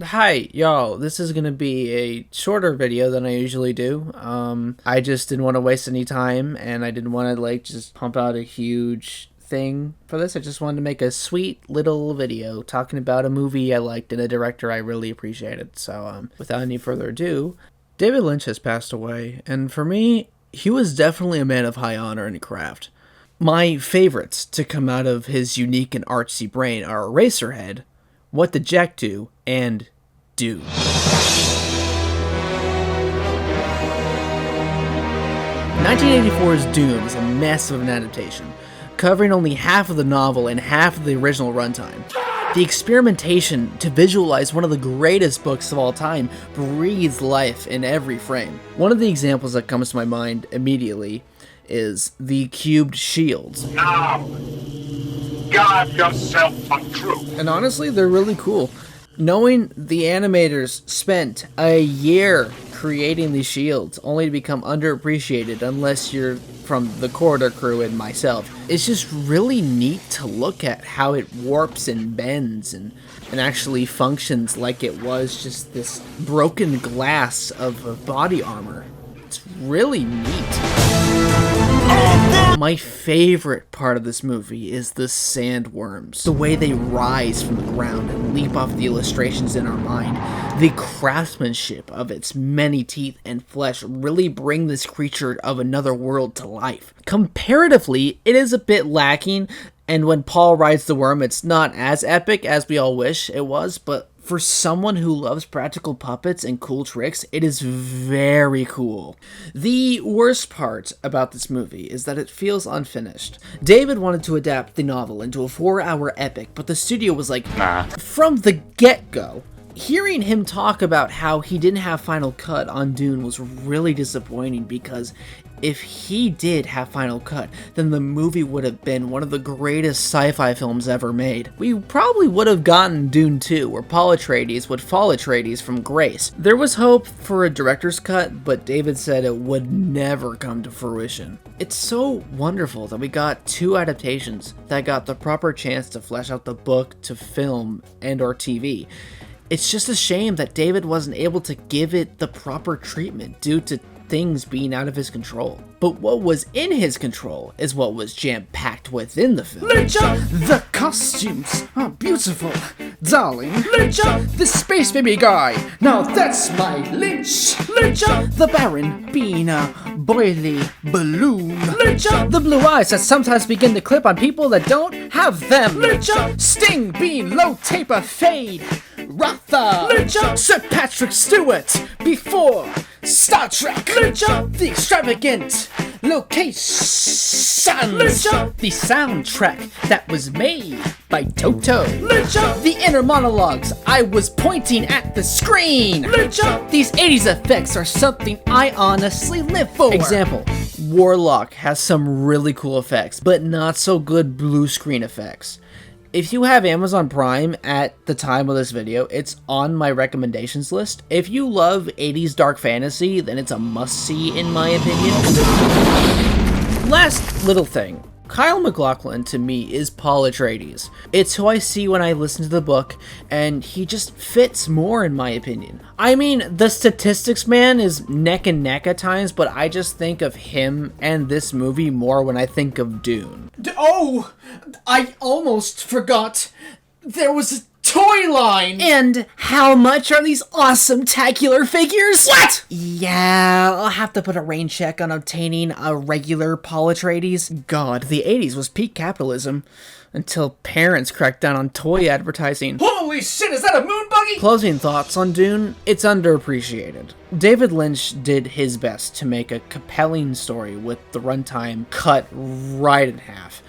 Hi, y'all. This is gonna be a shorter video than I usually do. I just didn't want to waste any time, and I didn't want to just pump out a huge thing for this. I just wanted to make a sweet little video talking about a movie I liked and a director I really appreciated. So, without any further ado, David Lynch has passed away, and for me, he was definitely a man of high honor and craft. My favorites to come out of his unique and artsy brain are Eraserhead, What Did Jack Do, and Dune. 1984's Dune is a mess of an adaptation, covering only half of the novel and half of the original runtime. The experimentation to visualize one of the greatest books of all time breathes life in every frame. One of the examples that comes to my mind immediately is the cubed shields. Now, guard yourself from truth. And honestly, they're really cool. Knowing the animators spent a year creating these shields, only to become underappreciated unless you're from the Corridor crew and myself, it's just really neat to look at how it warps and bends and actually functions like it was just this broken glass of body armor. It's really neat. My favorite part of this movie is the sandworms. The way they rise from the ground and leap off the illustrations in our mind. The craftsmanship of its many teeth and flesh really bring this creature of another world to life. Comparatively, it is a bit lacking, and when Paul rides the worm, it's not as epic as we all wish it was, but for someone who loves practical puppets and cool tricks, it is very cool. The worst part about this movie is that it feels unfinished. David wanted to adapt the novel into a 4-hour epic, but the studio was like, nah. From the get-go. Hearing him talk about how he didn't have Final Cut on Dune was really disappointing, because if he did have Final Cut, then the movie would have been one of the greatest sci-fi films ever made. We probably would have gotten Dune 2, where Paul Atreides would fall Atreides from grace. There was hope for a director's cut, but David said it would never come to fruition. It's so wonderful that we got 2 adaptations that got the proper chance to flesh out the book to film and/or TV. It's just a shame that David wasn't able to give it the proper treatment due to things being out of his control. But what was in his control is what was jam-packed within the film. Lynch, the costumes are beautiful, darling. Lynch, the space baby guy, now that's my Lynch. Lynch, the Baron being a boily balloon. Lynch, the blue eyes that sometimes begin to clip on people that don't have them. Lynch, Sting being low taper fade. Ratha, Lynch, Sir Patrick Stewart before Star Trek. Lynch, the extravagant locations. Lynch, the soundtrack that was made by Toto. Lynch, the inner monologues I was pointing at the screen. Lynch, these 80s effects are something I honestly live for. Example, Warlock has some really cool effects, but not so good blue screen effects. If you have Amazon Prime at the time of this video, it's on my recommendations list. If you love 80s dark fantasy, then it's a must-see in my opinion. Last little thing. Kyle MacLachlan, to me, is Paul Atreides. It's who I see when I listen to the book, and he just fits more in my opinion. I mean, the statistics man is neck and neck at times, but I just think of him and this movie more when I think of Dune. Oh, I almost forgot. There was a toy line! And how much are these awesome tacular figures? What? Yeah, I'll have to put a rain check on obtaining a regular Paul Atreides. God, the 80s was peak capitalism. Until parents cracked down on toy advertising. Holy shit, is that a moon buggy? Closing thoughts on Dune, it's underappreciated. David Lynch did his best to make a compelling story with the runtime cut right in half.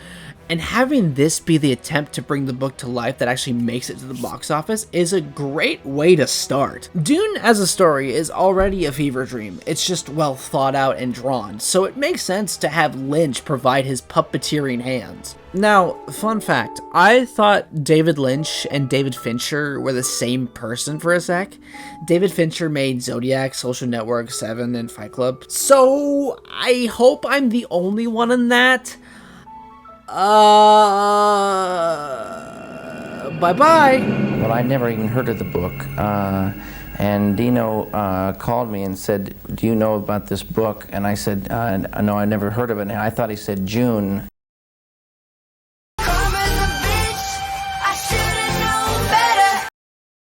And having this be the attempt to bring the book to life that actually makes it to the box office is a great way to start. Dune as a story is already a fever dream, it's just well thought out and drawn, so it makes sense to have Lynch provide his puppeteering hands. Now, fun fact, I thought David Lynch and David Fincher were the same person for a sec. David Fincher made Zodiac, Social Network, Seven, and Fight Club, so I hope I'm the only one in that. Bye-bye. Well, I'd never even heard of the book, and Dino called me and said, "Do you know about this book?" And I said, "No, I never heard of it." And I thought he said June,